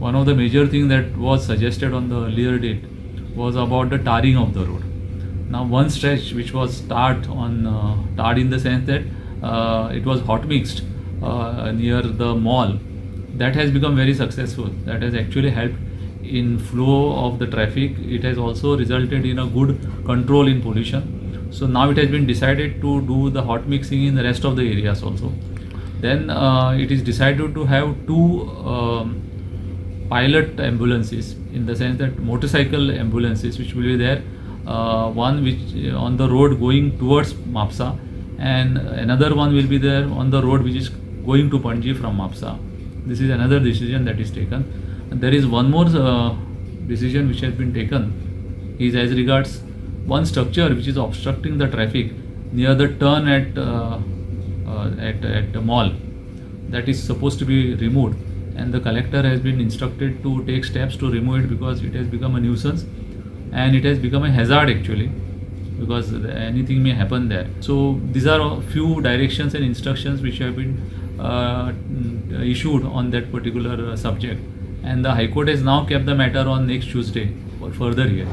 one of the major things that was suggested on the earlier date was about the tarring of the road. Now one stretch which was tarred in the sense that it was hot mixed near the mall, that has become very successful. That has actually helped in flow of the traffic. It has also resulted in a good control in pollution. So now it has been decided to do the hot mixing in the rest of the areas also. Then it is decided to have two pilot ambulances, in the sense that motorcycle ambulances which will be there, one which on the road going towards Mapsa, and another one will be there on the road which is going to Panji from Mapsa. This is another decision that is taken. And there is one more decision which has been taken, is as regards one structure which is obstructing the traffic near the turn at the mall. That is supposed to be removed, and the collector has been instructed to take steps to remove it because it has become a nuisance and it has become a hazard actually, because anything may happen there. So these are a few directions and instructions which have been issued on that particular subject, and the High Court has now kept the matter on next Tuesday for further hearing.